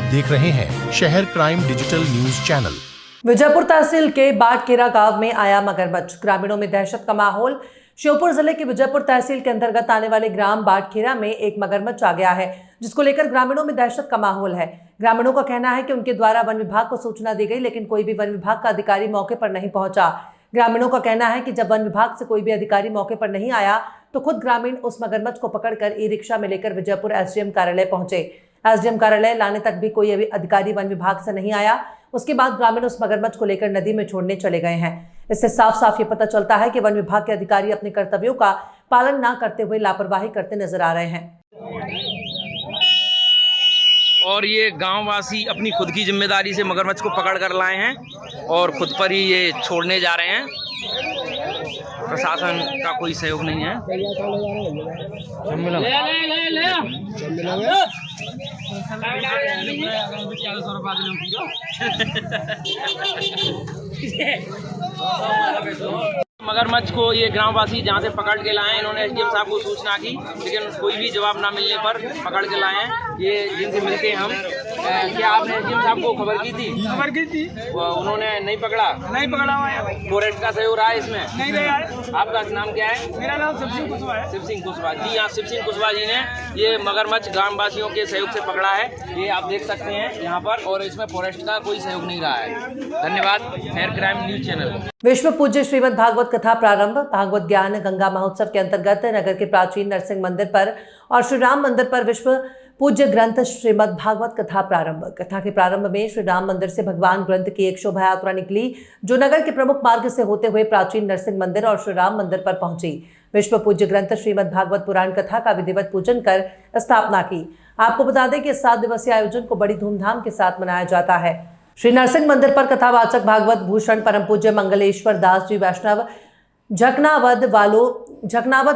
आप देख रहे हैं शहर crime digital news channel. Vijaypur तहसील के बाटखेरा गांव में आया मगरमच्छ, ग्रामीणों में दहशत का माहौल। श्योपुर जिले के विजयपुर तहसील के अंतर्गत आने वाले ग्राम बाटखेरा में एक मगरमच्छ आ गया है, जिसको लेकर ग्रामीणों में दहशत का माहौल है। ग्रामीणों का कहना है कि उनके द्वारा वन विभाग को सूचना दी गई, लेकिन कोई भी वन विभाग का अधिकारी मौके पर नहीं पहुंचा। ग्रामीणों का कहना है कि जब वन विभाग से कोई भी अधिकारी मौके पर नहीं आया तो खुद ग्रामीण उस मगरमच्छ को पकड़कर ई रिक्शा में लेकर विजयपुर एसडीएम कार्यालय पहुंचे। एसडीएम कार्यालय लाने तक भी कोई अधिकारी वन विभाग से नहीं आया। उसके बाद ग्रामीण उस मगरमच्छ को लेकर नदी में छोड़ने चले गए हैं। इससे साफ साफ ये पता चलता है कि वन विभाग के अधिकारी अपने कर्तव्यों का पालन न करते हुए लापरवाही करते नजर आ रहे हैं। और ये गांववासी अपनी खुद की जिम्मेदारी से मगरमच्छ को पकड़ कर लाए हैं और खुद पर ही ये छोड़ने जा रहे हैं। प्रशासन का कोई सहयोग नहीं है। मगरमच्छ को ये ग्रामवासी जहाँ से पकड़ के लाए हैं, इन्होंने एसडीएम साहब को सूचना की, लेकिन कोई भी जवाब ना मिलने पर पकड़ के लाए हैं। ये जिनसे मिलते हैं हम, क्या आपने एसडीएम साहब को खबर की थी? खबर की थी, उन्होंने नहीं पकड़ा हुआ है। फॉरेस्ट का सहयोग रहा है इसमें? नहीं रहा है। आपका नाम क्या है? मेरा नाम शिव सिंह कुशवाहा है। शिव सिंह कुशवाहा जी, यहाँ शिव सिंह कुशवाहा जी ने ये मगरमच्छ ग्रामवासियों के सहयोग से पकड़ा है। ये आप देख सकते हैं यहाँ पर, और इसमें फॉरेस्ट का कोई सहयोग नहीं रहा है। धन्यवाद शहर क्राइम न्यूज चैनल। विश्व पूज्य श्रीमद् भागवत कथा प्रारंभ। भागवत ज्ञान गंगा महोत्सव के अंतर्गत नगर के प्राचीन नरसिंह मंदिर पर और श्री राम मंदिर पर विश्व पूज्य ग्रंथ श्रीमद् भागवत कथा प्रारंभ। कथा के प्रारंभ में श्री राम मंदिर से भगवान ग्रंथ की एक शोभा यात्रा निकली, जो नगर के प्रमुख मार्ग से होते हुए प्राचीन नरसिंह मंदिर और श्री राम मंदिर पर पहुंची। विश्व पूज्य ग्रंथ श्रीमद् भागवत पुराण कथा का विधिवत पूजन कर स्थापना की। आपको बता दें कि इस 7 दिवसीय आयोजन को बड़ी धूमधाम के साथ मनाया जाता है। श्री नरसिंह मंदिर पर कथावाचक भागवत भूषण परम पूज्य मंगलेश्वर दास जी वैष्णव झकनावद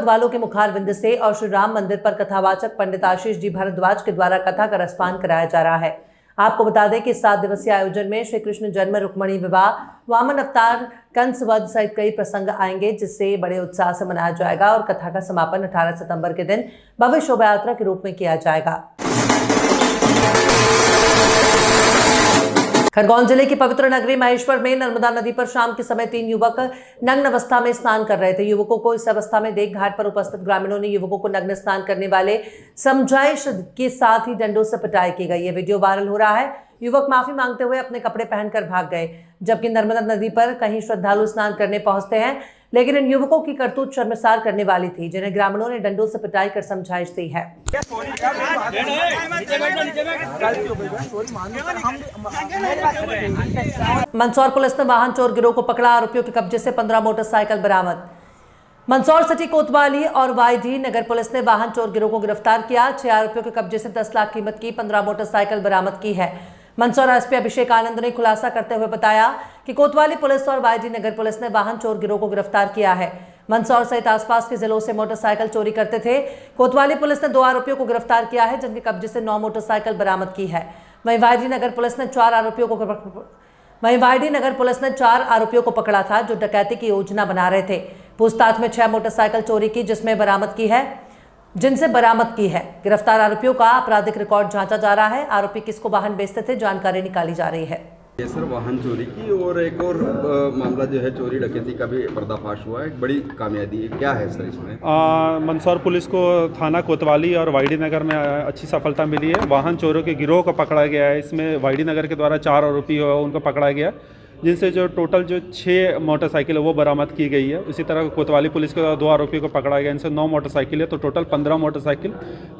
वालों के मुखारविंद से और श्री राम मंदिर पर कथावाचक पंडित आशीष जी भारद्वाज के द्वारा कथा का रसपान कराया जा रहा है। आपको बता दें कि 7 दिवसीय आयोजन में श्री कृष्ण जन्म, रुक्मणी विवाह, वामन अवतार, कंस वध सहित कई प्रसंग आएंगे, जिससे बड़े उत्साह से मनाया जाएगा और कथा का समापन 18 सितंबर के दिन भव्य शोभा यात्रा के रूप में किया जाएगा। खरगोन जिले की पवित्र नगरी महेश्वर में नर्मदा नदी पर शाम के समय 3 युवक नग्न अवस्था में स्नान कर रहे थे। युवकों को इस अवस्था में देख घाट पर उपस्थित ग्रामीणों ने युवकों को नग्न स्नान करने वाले समझाइश के साथ ही डंडों से पिटाई की गई। ये वीडियो वायरल हो रहा है। युवक माफी मांगते हुए अपने कपड़े पहनकर भाग गए। जबकि नर्मदा नदी पर कहीं श्रद्धालु स्नान करने पहुंचते हैं, लेकिन इन युवकों की करतूत शर्मसार करने वाली थी, जिन्हें ग्रामीणों ने डंडों से पिटाई कर समझाइश दी है। मंदसौर पुलिस ने वाहन चोर गिरोह को पकड़ा। आरोपियों के कब्जे से 15 मोटरसाइकिल बरामद। मंदसौर सिटी कोतवाली और वाईडी नगर पुलिस ने वाहन चोर गिरोह को गिरफ्तार किया। 6 आरोपियों के कब्जे से 10 लाख कीमत की 15 मोटरसाइकिल बरामद की है। मंदसौर एसपी अभिषेक आनंद ने खुलासा करते हुए बताया कि कोतवाली पुलिस और वाईडी नगर पुलिस ने वाहन चोर गिरोह को गिरफ्तार किया है। मंदसौर सहित आसपास के जिलों से मोटरसाइकिल चोरी करते थे। कोतवाली पुलिस ने 2 आरोपियों को गिरफ्तार किया है, जिनके कब्जे से 9 मोटरसाइकिल बरामद की है। वहीं वाईडी नगर पुलिस ने 4 आरोपियों को पकड़ा था, जो डकैती की योजना बना रहे थे। पूछताछ में 6 मोटरसाइकिल चोरी की, जिनसे बरामद की है। गिरफ्तार आरोपियों का आपराधिक रिकॉर्ड जांचा जा रहा है। आरोपी किसको वाहन बेचते थे, जानकारी निकाली जा रही है। ये सर वाहन चोरी की और एक और मामला जो है चोरी डकैती का भी पर्दाफाश हुआ है। एक बड़ी कामयाबी है। क्या है सर इसमें? मंदसौर पुलिस को थाना कोतवाली और वाईडी नगर में अच्छी सफलता मिली है। वाहन चोरों के गिरोह को पकड़ा गया है। इसमें वाईडी नगर के द्वारा 4 आरोपी उनको पकड़ा गया, जिनसे जो टोटल 6 मोटरसाइकिल है वो बरामद की गई है। इसी तरह कोतवाली पुलिस के 2 आरोपियों को पकड़ा गया, इनसे 9 मोटरसाइकिल है, तो टोटल 15 मोटरसाइकिल,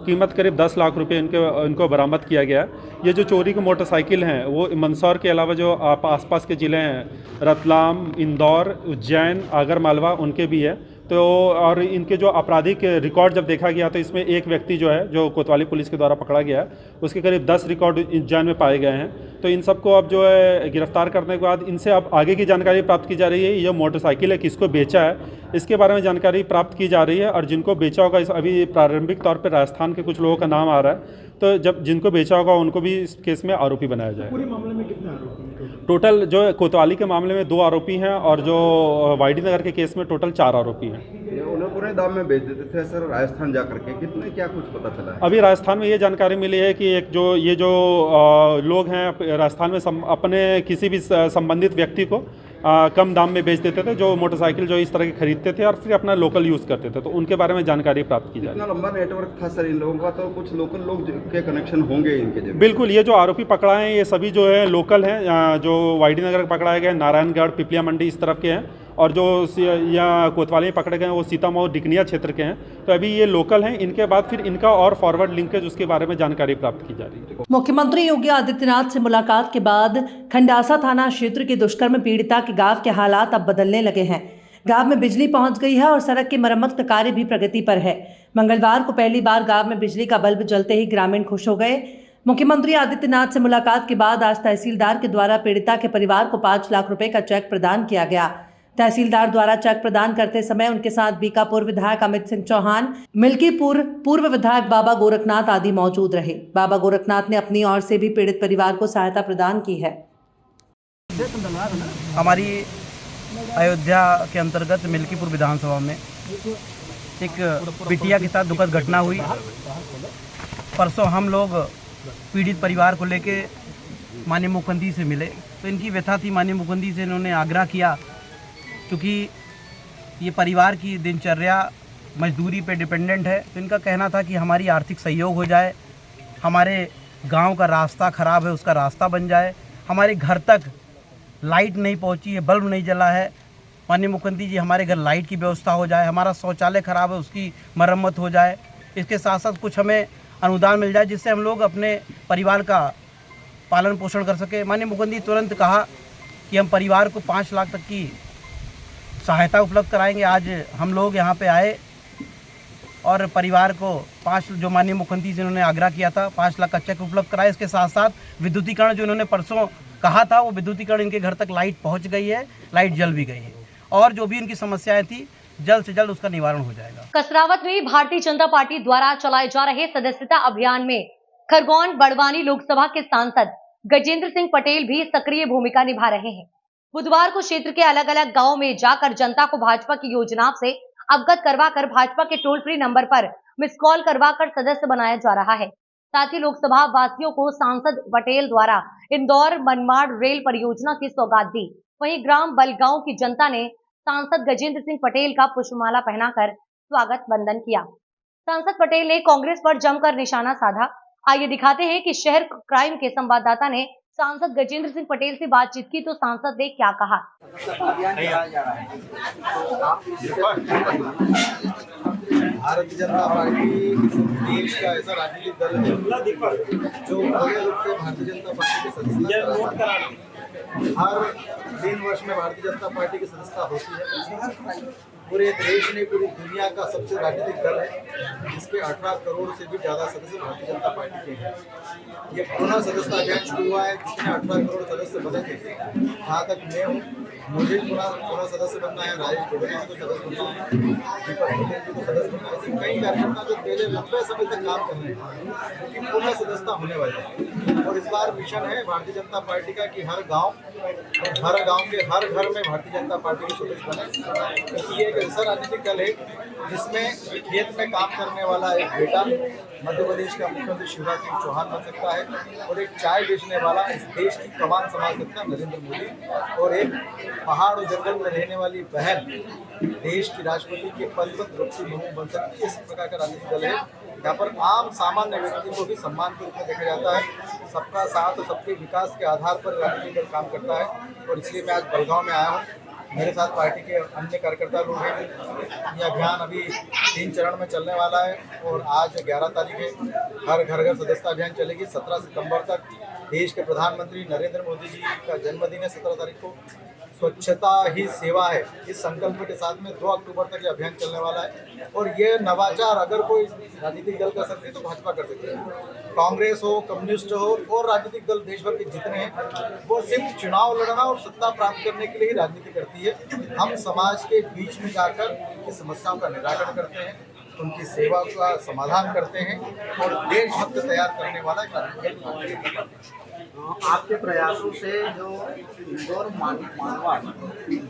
कीमत करीब 10 लाख रुपए इनको बरामद किया गया। ये जो चोरी की मोटरसाइकिल हैं वो मंदसौर के अलावा जो आसपास के ज़िले हैं, रतलाम, इंदौर, उज्जैन, आगर मालवा, उनके भी है। तो और इनके जो आपराधिक रिकॉर्ड जब देखा गया तो इसमें एक व्यक्ति जो है, जो कोतवाली पुलिस के द्वारा पकड़ा गया है, उसके करीब 10 रिकॉर्ड उज्जैन में पाए गए हैं। तो इन सबको अब जो है गिरफ्तार करने के बाद इनसे अब आगे की जानकारी प्राप्त की जा रही है। ये मोटरसाइकिल है किसको बेचा है, इसके बारे में जानकारी प्राप्त की जा रही है। और जिनको बेचा होगा, इस अभी प्रारंभिक तौर पर राजस्थान के कुछ लोगों का नाम आ रहा है। तो जब जिनको बेचा होगा उनको भी इस केस में आरोपी बनाया जाएगा। पूरे मामले में कितने आरोपी टोटल जो कोतवाली के मामले में 2 आरोपी हैं और जो वाईडी नगर के केस में टोटल 4 आरोपी हैं। ये उन्हें पूरे दाम में बेच देते थे सर राजस्थान जा करके, कितने क्या कुछ पता चला है? अभी राजस्थान में ये जानकारी मिली है कि ये जो लोग हैं राजस्थान में अपने किसी भी संबंधित व्यक्ति को कम दाम में बेच देते थे, जो मोटरसाइकिल जो इस तरह के खरीदते थे और फिर अपना लोकल यूज़ करते थे, तो उनके बारे में जानकारी प्राप्त की जाए। इतना लंबा नेटवर्क था सर इन लोगों का, तो कुछ लोकल लोग के कनेक्शन होंगे इनके जब। बिल्कुल, ये जो आरोपी पकड़ा है ये सभी जो है लोकल हैं, जो वाईडी नगर पकड़ाए गए, नारायणगढ़, पिपलिया मंडी इस तरफ के हैं, और जो या कोतवाली में पकड़े गए हैं वो सीतामऊ डिकनिया क्षेत्र के हैं। तो अभी ये लोकल हैं, इनके बाद फिर इनका और फॉरवर्ड लिंकेज उसके बारे में जानकारी प्राप्त की जा रही है। मुख्यमंत्री योगी आदित्यनाथ से मुलाकात के बाद खंडासा थाना क्षेत्र की दुष्कर्म पीड़िता के गांव के हालात अब बदलने लगे हैं। गांव में बिजली पहुंच गई है और सड़क की मरम्मत का कार्य भी प्रगति पर है। मंगलवार को पहली बार गांव में बिजली का बल्ब जलते ही ग्रामीण खुश हो गए। मुख्यमंत्री आदित्यनाथ से मुलाकात के बाद आज तहसीलदार के द्वारा पीड़िता के परिवार को 5 लाख रुपए का चेक प्रदान किया गया। तहसीलदार द्वारा चेक प्रदान करते समय उनके साथ बीकापुर विधायक अमित सिंह चौहान, मिल्कीपुर पूर्व विधायक बाबा गोरखनाथ आदि मौजूद रहे। बाबा गोरखनाथ ने अपनी ओर से भी पीड़ित परिवार को सहायता प्रदान की है। हमारी अयोध्या के अंतर्गत मिल्कीपुर विधानसभा में एक बिटिया के साथ दुखद घटना हुई। परसों हम लोग पीड़ित परिवार को लेके माननीय मुख्यमंत्री से मिले, तो इनकी व्यथा थी। माननीय मुख्यमंत्री से इन्होंने आग्रह किया, क्योंकि ये परिवार की दिनचर्या मजदूरी पे डिपेंडेंट है, तो इनका कहना था कि हमारी आर्थिक सहयोग हो जाए, हमारे गांव का रास्ता ख़राब है उसका रास्ता बन जाए, हमारे घर तक लाइट नहीं पहुंची है, बल्ब नहीं जला है, माननीय मुख्यमंत्री जी हमारे घर लाइट की व्यवस्था हो जाए, हमारा शौचालय ख़राब है उसकी मरम्मत हो जाए, इसके साथ साथ कुछ हमें अनुदान मिल जाए जिससे हम लोग अपने परिवार का पालन पोषण कर सके। माननीय मुख्यमंत्री तुरंत कहा कि हम परिवार को 5 लाख तक की सहायता उपलब्ध कराएंगे। आज हम लोग यहाँ पे आए और परिवार को 5, जो माननीय मुख्यमंत्री जी ने आग्रह किया था, 5 लाख का चेक उपलब्ध कराया। इसके साथ साथ विद्युतीकरण जो इन्होंने परसों कहा था, वो विद्युतीकरण इनके घर तक लाइट पहुँच गई है, लाइट जल भी गई है, और जो भी इनकी समस्याएं थी जल्द से जल्द उसका निवारण हो जाएगा। कसरावत में भारतीय जनता पार्टी द्वारा चलाए जा रहे सदस्यता अभियान में खरगोन बड़वानी लोकसभा के सांसद गजेंद्र सिंह पटेल भी सक्रिय भूमिका निभा रहे हैं। बुधवार को क्षेत्र के अलग अलग गांव में जाकर जनता को भाजपा की योजनाओं से अवगत करवाकर भाजपा के टोल फ्री नंबर पर मिस कॉल करवाकर सदस्य बनाया जा रहा है। साथ ही लोकसभा वासियों को सांसद पटेल द्वारा इंदौर मनमाड़ रेल परियोजना की सौगात दी। वहीं ग्राम बलगांव की जनता ने सांसद गजेंद्र सिंह पटेल का पुष्पमाला पहनाकर स्वागत वंदन किया। सांसद पटेल ने कांग्रेस पर जमकर निशाना साधा। आइए दिखाते हैं कि शहर क्राइम के संवाददाता ने सांसद गजेंद्र सिंह पटेल से बातचीत की तो सांसद ने क्या कहा। भारतीय जनता पार्टी देश का ऐसा राजनीतिक दल है जो पूर्ण रूप से भारतीय जनता पार्टी की सदस्यता हर 3 वर्ष में भारतीय जनता पार्टी की सदस्यता होती है। पूरे देश में, पूरी दुनिया का सबसे राजनीतिक दल है जिसके 18 करोड़ से भी ज़्यादा सदस्य भारतीय जनता पार्टी के हैं। ये पुनः सदस्यता अभियान शुरू हुआ है जिसमें 18 करोड़ सदस्य बने थे। जहाँ तक मैं हूँ, मुझे पुनः सदस्य बनना है, राजेश गोडरे जी को सदस्य बनना है, दीपक पटेल जी को सदस्य बनना है। ऐसे कई कार्यकर्ता जो पहले लंबे समय तक काम कर रहे हैं उनकी पुनः सदस्यता होने वाली है। और इस बार मिशन है भारतीय जनता पार्टी का कि हर गाँव के हर घर में भारतीय जनता पार्टी के सदस्य बने, क्योंकि ये एक ऐसा राजनीतिक दल है जिसमें खेत में काम करने वाला एक बेटा मध्य प्रदेश का मुख्यमंत्री शिवराज सिंह चौहान बन सकता है, और एक चाय बेचने वाला इस देश की कमान संभाल सकता है नरेंद्र मोदी, और एक पहाड़ और जंगल में रहने वाली बहन देश की राष्ट्रपति के पद पर द्रौपदी मुर्मू बन सकती है। इस प्रकार का राजनीतिक दल है यहाँ पर आम सामान्य व्यक्ति को भी सम्मान के रूप में देखा जाता है। सबका साथ और सबके विकास के आधार पर राजनीतिक दल काम करता है, और इसलिए मैं आज बलगांव में आया हूँ। मेरे साथ पार्टी के अन्य कार्यकर्ता लोग हैं। ये अभियान अभी 3 चरण में चलने वाला है, और आज 11 तारीख है। हर घर घर सदस्यता अभियान चलेगी 17 सितंबर तक। देश के प्रधानमंत्री नरेंद्र मोदी जी का जन्मदिन है 17 तारीख को। स्वच्छता ही सेवा है, इस संकल्प के साथ में 2 अक्टूबर तक ये अभियान चलने वाला है। और ये नवाचार अगर कोई राजनीतिक दल कर सकती है तो भाजपा कर सकती है। कांग्रेस हो, कम्युनिस्ट हो, और राजनीतिक दल देश भर के जितने हैं वो सिर्फ चुनाव लड़ना और सत्ता प्राप्त करने के लिए ही राजनीति करती है। हम समाज के बीच में जाकर इस समस्याओं का निराकरण करते हैं। उनकी सेवा का समाधान करते हैं और देशभक्त तैयार करने वाला एक राजनीतिक भारतीय जनता पार्टी है। आपके प्रयासों से जो इंदौर मानवा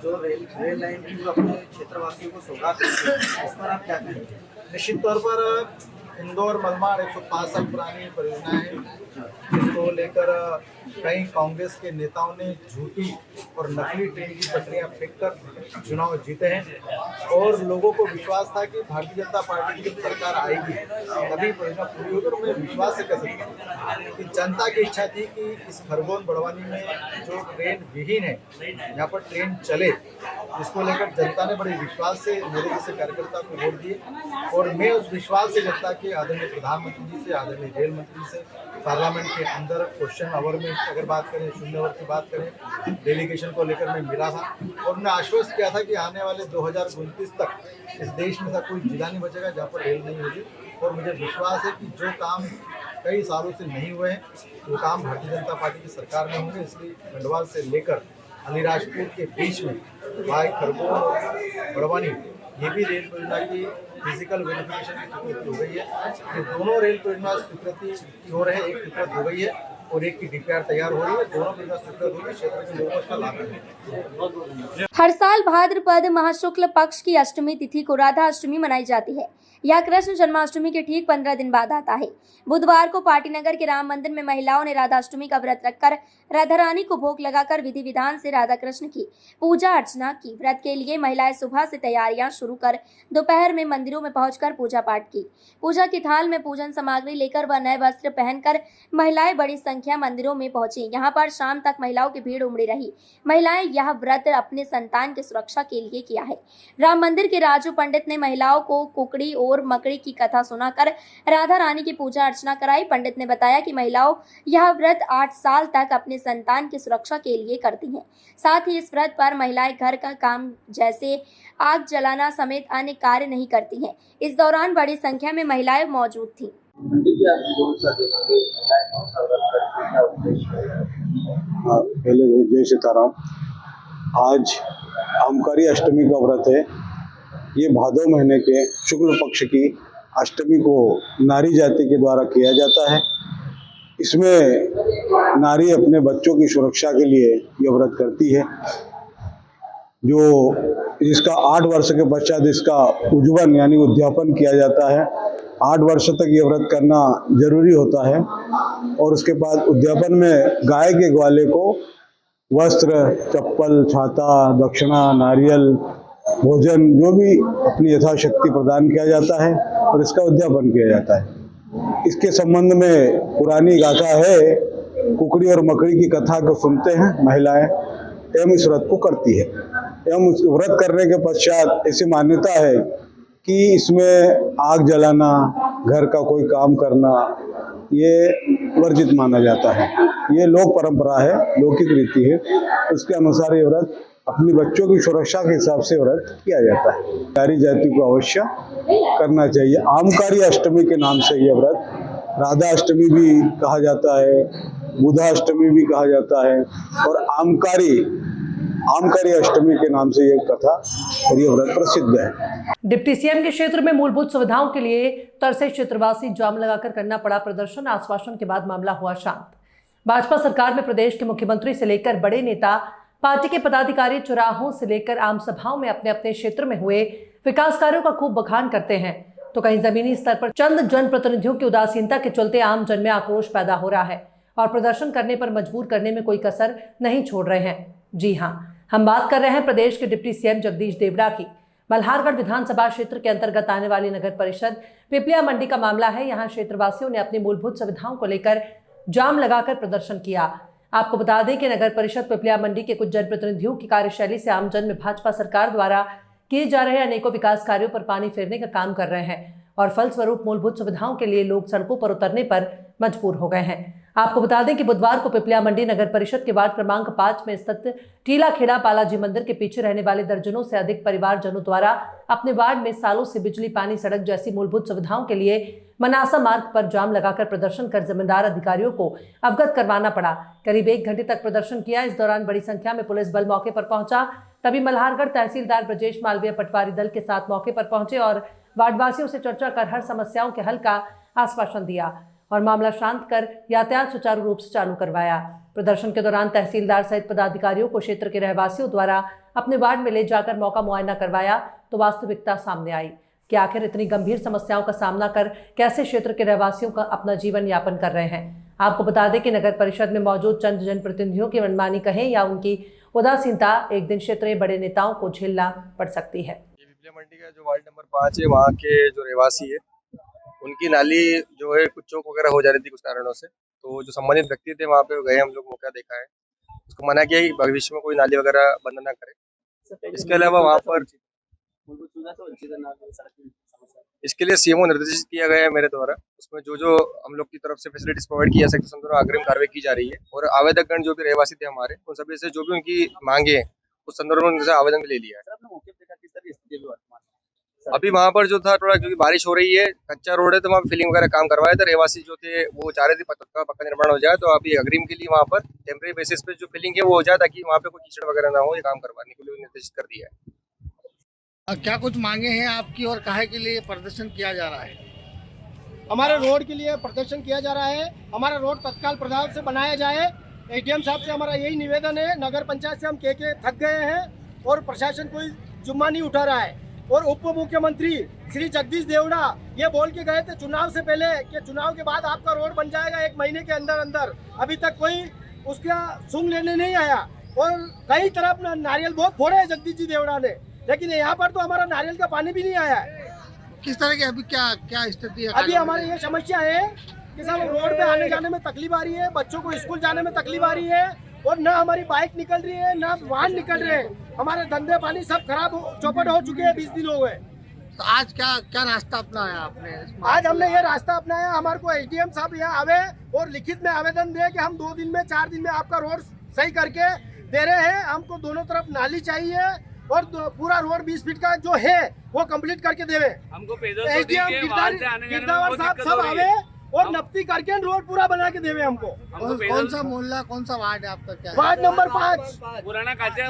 जो रेल लाइन की जो अपने क्षेत्रवासियों को सौगात देती है, इस पर आप क्या कहेंगे? निश्चित तौर पर इंदौर मलमाड़ 105 साल पुरानी परियोजना है, जिसको लेकर कई कांग्रेस के नेताओं ने झूठी और नकली ट्रेन की पटरियां फेंककर चुनाव जीते हैं और लोगों को विश्वास था कि भारतीय जनता पार्टी की सरकार आएगी तभी परियोजना पूरी होगी। और मैं विश्वास से कह सकता हूँ कि जनता की इच्छा थी कि इस खरगोन बड़वानी में जो ट्रेन विहीन है यहाँ पर ट्रेन चले, जिसको लेकर जनता ने बड़े विश्वास से मेरे जैसे कार्यकर्ता को वोट दिए और मैं उस विश्वास से जनता के आदरणीय प्रधानमंत्री जी से, आदरणीय रेल मंत्री से, पार्लियामेंट के अंदर क्वेश्चन आवर में अगर बात करें, शून्य आवर की बात करें, डेलीगेशन को लेकर मैं मिला था और मैं आश्वस्त किया था कि आने वाले 2029 तक इस देश में ऐसा कोई जिला नहीं बचेगा जहाँ पर रेल नहीं होगी। और मुझे विश्वास है कि जो काम कई सालों से नहीं हुए हैं वो काम भारतीय जनता पार्टी की सरकार में होंगे। इसलिए खंडवाल से लेकर अलीराजपुर के बीच में भाई खरगोन और बड़वानी ये भी रेल परियोजना की फिजिकल वेरिफिकेशन की स्वीकृति हो गई है। ये दोनों रेल परियोजना स्वीकृति की हो रहे हैं, एक स्वीकृत हो गई है और एक की डीपीआर तैयार हो रही है। दोनों परियोजना स्वीकृत होगी, क्षेत्र के लोगों को इसका लाभ मिलेगा। हर साल भाद्रपद महाशुक्ल पक्ष की अष्टमी तिथि को राधा अष्टमी मनाई जाती है। यह कृष्ण जन्माष्टमी के ठीक 15 दिन बाद आता है। बुधवार को पाटीनगर के राम मंदिर में महिलाओं ने राधा अष्टमी का व्रत रखकर राधा रानी को भोग लगाकर विधि विधान से राधा कृष्ण की पूजा अर्चना की। व्रत के लिए महिलाएं सुबह से तैयारियां शुरू कर दोपहर में मंदिरों में पहुंचकर पूजा पाठ की। पूजा की थाल में पूजन सामग्री लेकर व नए वस्त्र पहनकर महिलाएं बड़ी संख्या मंदिरों में पहुंची। यहाँ पर शाम तक महिलाओं की भीड़ उमड़ी रही। महिलाएं यह व्रत अपने संतान की सुरक्षा के लिए किया है। राम मंदिर के राजू पंडित ने महिलाओं को कुकड़ी और मकड़ी की कथा सुनाकर राधा रानी की पूजा अर्चना कराई। पंडित ने बताया कि महिलाओं यह व्रत 8 साल तक अपने संतान की सुरक्षा के लिए करती हैं। साथ ही इस व्रत पर महिलाएं घर का काम जैसे आग जलाना समेत अन्य कार्य नहीं करती हैं। इस दौरान बड़ी संख्या में महिलाएं मौजूद थीं। पहले जय सीताराम। आज आमकारी अष्टमी का व्रत है। ये भादो महीने के शुक्ल पक्ष की अष्टमी को नारी जाति के द्वारा किया जाता है। इसमें नारी अपने बच्चों की सुरक्षा के लिए ये व्रत करती है। जो इसका 8 वर्ष के पश्चात इसका उज्जवल यानी उद्यापन किया जाता है। 8 वर्ष तक ये व्रत करना जरूरी होता है और उसके बाद उद्यापन में गाय के ग्वाले को वस्त्र, चप्पल, छाता, दक्षिणा, नारियल, भोजन जो भी अपनी यथाशक्ति प्रदान किया जाता है और इसका उद्यापन किया जाता है। इसके संबंध में पुरानी गाथा है, कुकड़ी और मकड़ी की कथा को सुनते हैं महिलाएं एवं इस व्रत को करती है। एवं उस व्रत करने के पश्चात ऐसी मान्यता है कि इसमें आग जलाना, घर का कोई काम करना ये वर्जित माना जाता है। ये लोक परंपरा है, लौकिक रीति है। उसके अनुसार ये व्रत अपनी बच्चों की सुरक्षा के हिसाब से व्रत किया जाता है। नारी जाति को अवश्य करना चाहिए। आमकारी अष्टमी के नाम से यह व्रत राधा अष्टमी भी कहा जाता है, बुधा अष्टमी भी कहा जाता है और आमकारी अष्टमी के नाम से यह कथा और यह व्रत प्रसिद्ध है। डिप्टी सीएम के क्षेत्र में मूलभूत सुविधाओं के लिए तरसे क्षेत्रवासी जाम लगाकर करना पड़ा प्रदर्शन। आश्वासन के बाद मामला हुआ शांत। भाजपा सरकार में प्रदेश के मुख्यमंत्री से लेकर बड़े नेता, पार्टी के पदाधिकारी चौराहों से लेकर आम सभाओं में अपने अपने क्षेत्र में हुए विकास कार्यों का खूब बखान करते हैं, तो कहीं जमीनी स्तर पर चंद जनप्रतिनिधियों की उदासीनता के चलते आम जन में आक्रोश पैदा हो रहा है और प्रदर्शन करने पर मजबूर करने में कोई कसर नहीं छोड़ रहे हैं। जी हाँ, हम बात कर रहे हैं प्रदेश के डिप्टी सीएम जगदीश देवड़ा की। मल्हारगढ़ विधानसभा क्षेत्र के अंतर्गत आने वाली नगर परिषद पिपलिया मंडी का मामला है। यहाँ क्षेत्रवासियों ने अपनी मूलभूत सुविधाओं को लेकर जाम लगाकर प्रदर्शन किया। आपको बता दें कि नगर परिषद पिपलिया मंडी के कुछ जनप्रतिनिधियों की कार्यशैली से आमजन में भाजपा सरकार द्वारा किए जा रहे अनेकों विकास कार्यों पर पानी फेरने का काम कर रहे हैं और फलस्वरूप मूलभूत सुविधाओं के लिए लोग सड़कों पर उतरने पर मजबूर हो गए हैं। आपको बता दें कि बुधवार को पिपलिया मंडी नगर परिषद के वार्ड क्रमांक 5 में स्थित टीला खेड़ा बालाजी मंदिर के पीछे रहने वाले दर्जनों से अधिक परिवारजनों द्वारा अपने वार्ड में सालों से बिजली, पानी, सड़क जैसी मूलभूत सुविधाओं के लिए मनासा मार्ग पर जाम लगाकर प्रदर्शन कर जिम्मेदार अधिकारियों को अवगत करवाना पड़ा। करीब 1 घंटे तक प्रदर्शन किया। इस दौरान बड़ी संख्या में पुलिस बल मौके पर पहुंचा। तभी मल्हारगढ़ तहसीलदार ब्रजेश मालवीय पटवारी दल के साथ मौके पर पहुंचे और वार्डवासियों से चर्चा कर हर समस्याओं के हल का आश्वासन दिया और मामला शांत कर यातायात सुचारू रूप से चालू करवाया। प्रदर्शन के दौरान तहसीलदार सहित पदाधिकारियों को क्षेत्र के रहवासियों द्वारा अपने वार्ड में ले जाकर मौका मुआयना करवाया तो वास्तविकता सामने आई कि आखिर इतनी गंभीर समस्याओं का सामना कर कैसे क्षेत्र के रहवासियों का अपना जीवन यापन कर रहे हैं। आपको बता दें कि नगर परिषद में मौजूद चंद जनप्रतिनिधियों की मनमानी कहें या उनकी उदासीनता एक दिन क्षेत्रीय बड़े नेताओं को झेलना पड़ सकती है। ये पिपलिया मंडी का जो वार्ड नंबर 5 है, वहाँ के जो रहवासी है उनकी नाली जो है कुछ चौक वगैरह हो जा रही थी कुछ कारणों से, तो जो संबंधित व्यक्ति थे वहाँ पे गए, हम लोग मौका देखा है, उसको मना किया कि भविष्य में कोई नाली वगैरह बंद ना करे। इसके अलावा वहाँ पर इसके लिए सीएमओ निर्देशित किया गया है मेरे द्वारा, उसमें जो हम लोग की तरफ से फैसिलिटीज प्रोवाइड किया सकते हैं संदर्भ अग्रिम कार्रवाई की जा रही है और आवेदकगण जो भी रहवासी थे हमारे उन सभी से जो भी उनकी मांगे हैं उस संदर्भ में उनसे आवेदन भी ले लिया है। अभी वहाँ पर जो था थोड़ा क्योंकि बारिश हो रही है, कच्चा रोड है, तो वहाँ फिलिंग वगैरह काम करवाए थे। रहवासी जो थे वो चाह रहे थे पक्का निर्माण हो जाए, तो अभी अग्रिम के लिए वहाँ पर टेम्परेरी बेसिस पे जो फिलिंग है वो हो जाए ताकि वहाँ पे कोई कीचड़ वगैरह ना हो, ये काम करवाने के लिए निर्देशित कर दिया है। क्या कुछ मांगे हैं आपकी और काहे के लिए प्रदर्शन किया जा रहा है? हमारे रोड के लिए प्रदर्शन किया जा रहा है। हमारा रोड तत्काल प्रभाव से बनाया जाए। एडीएम साहब से हमारा यही निवेदन है। नगर पंचायत से हम के थक गए हैं और प्रशासन कोई जुम्मा नहीं उठा रहा है। और उप मुख्यमंत्री श्री जगदीश देवड़ा ये बोल के गए थे चुनाव से पहले कि चुनाव के बाद आपका रोड बन जाएगा 1 महीने के अंदर अंदर। अभी तक कोई उसका सुन लेने नहीं आया और कई तरफ नारियल बहुत फोड़े हैं जगदीश जी देवड़ा ने, लेकिन यहाँ पर तो हमारा नारियल का पानी भी नहीं आया है। किस तरह की अभी क्या स्थिति है? अभी हमारी ये समस्या है कि सब रोड पे आने जाने में तकलीफ आ रही है, बच्चों को स्कूल जाने में तकलीफ आ रही है और ना हमारी बाइक निकल रही है ना वाहन निकल रहे हैं। हमारे धंधे पानी सब खराब चौपट हो चुके हैं। 20 दिन हो गए। तो आज क्या रास्ता अपनाया आपने? आज हमने ये रास्ता अपनाया, हमारे को एसडीएम साहब यहाँ आवे और लिखित में आवेदन दे कि हम 2 दिन में 4 दिन में आपका रोड सही करके दे रहे हैं। हमको दोनों तरफ नाली चाहिए और पूरा रोड 20 फीट का जो है वो कंप्लीट करके देवे। हमको एसडीएम गिरदावर साहब सब आवे और नपती करके रोड पूरा बना के देवे हमको। कौन सा मोहल्ला कौन सा वार्ड है आपका? क्या वार्ड नंबर 5 पुराना काचिया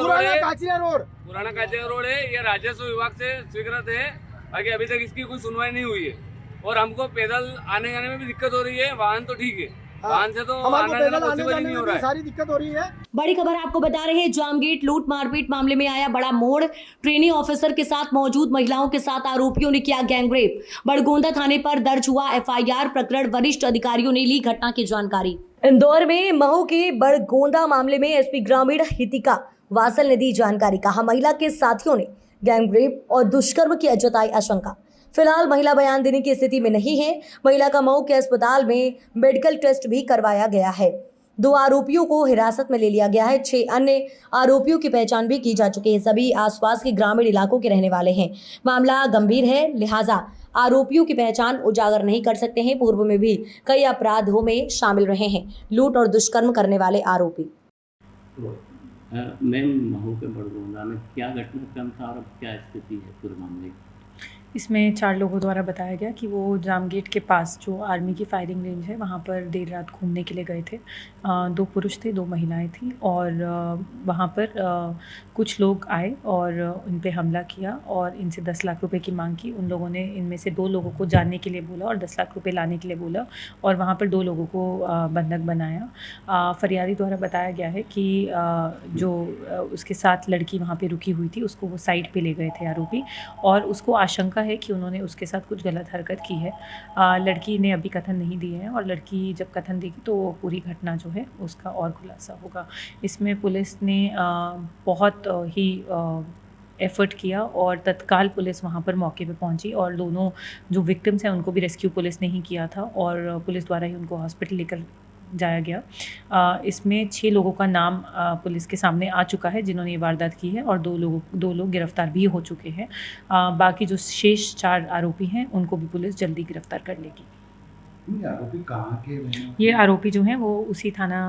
रोड है। ये राजस्व विभाग से स्वीकृत है। बाकी अभी तक इसकी कोई सुनवाई नहीं हुई है और हमको पैदल आने जाने में भी दिक्कत हो रही है। वाहन तो ठीक है, वाहन से तो नहीं हो रहा है, सारी दिक्कत हो रही है। बड़ी खबर आपको बता रहे हैं, जामगेट लूट मारपीट मामले में आया बड़ा मोड़। ट्रेनी ऑफिसर के साथ मौजूद महिलाओं के साथ आरोपियों ने किया गैंगरेप। बड़गोंदा थाने पर दर्ज हुआ एफआईआर। प्रकरण वरिष्ठ अधिकारियों ने ली घटना की जानकारी। इंदौर में महू के बड़गोंदा मामले में एसपी ग्रामीण हितिका वासल ने दी जानकारी। कहा महिला के साथियों ने गैंगरेप और दुष्कर्म की जताई आशंका। फिलहाल महिला बयान देने की स्थिति में नहीं है। महिला का मऊ के अस्पताल में मेडिकल टेस्ट भी करवाया गया है। 2 आरोपियों को हिरासत में ले लिया गया है। 6 अन्य आरोपियों की पहचान भी की जा चुकी है। सभी आसपास के ग्रामीण इलाकों के रहने वाले हैं। मामला गंभीर है, लिहाजा आरोपियों की पहचान उजागर नहीं कर सकते हैं। पूर्व में भी कई अपराधों में शामिल रहे हैं लूट और दुष्कर्म करने वाले आरोपी। मैम, महू के बड़गोंदा में क्या घटनाक्रम था और क्या स्थिति है पूरे मामले की? इसमें 4 लोगों द्वारा बताया गया कि वो जामगेट के पास जो आर्मी की फायरिंग रेंज है वहाँ पर देर रात घूमने के लिए गए थे। 2 पुरुष थे, 2 महिलाएं थी और वहाँ पर कुछ लोग आए और उन पे हमला किया और इनसे 10 लाख रुपए की मांग की। उन लोगों ने इनमें से 2 लोगों को जानने के लिए बोला और 10 लाख रुपए लाने के लिए बोला और वहाँ पर 2 लोगों को बंधक बनाया। फरियादी द्वारा बताया गया है कि जो उसके साथ लड़की वहाँ पर रुकी हुई थी उसको वो साइड पर ले गए थे आरोपी और उसको आशंका है कि उन्होंने उसके साथ कुछ गलत हरकत की है। लड़की ने अभी कथन नहीं दिए हैं और लड़की जब कथन देगी तो पूरी घटना जो है उसका और खुलासा होगा। इसमें पुलिस ने बहुत ही एफर्ट किया और तत्काल पुलिस वहाँ पर मौके पे पहुँची और दोनों जो विक्टिम्स हैं उनको भी रेस्क्यू पुलिस ने ही किया था और पुलिस द्वारा ही उनको हॉस्पिटल लेकर जाया गया। इसमें 6 लोगों का नाम पुलिस के सामने आ चुका है जिन्होंने ये वारदात की है और 2 लोग गिरफ्तार भी हो चुके हैं। बाकी जो शेष 4 आरोपी हैं उनको भी पुलिस जल्दी गिरफ्तार कर लेगी। ये आरोपी कहाँ के हैं? ये आरोपी जो हैं वो उसी थाना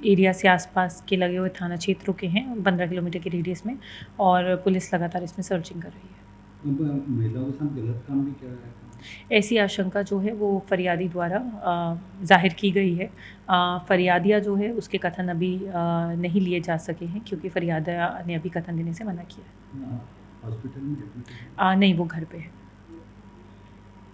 एरिया से आसपास के लगे हुए थाना क्षेत्रों के हैं, 15 किलोमीटर के रेडियस में, और पुलिस लगातार इसमें सर्चिंग कर रही है। महिलाओं के साथ गलत काम भी किया गया है? ऐसी आशंका जो है वो फरियादी द्वारा जाहिर की गई है। फरियादिया जो है उसके कथन अभी नहीं लिए जा सके हैं क्योंकि फरियादिया ने अभी कथन देने से मना किया है। हॉस्पिटल में नहीं, वो घर पे है।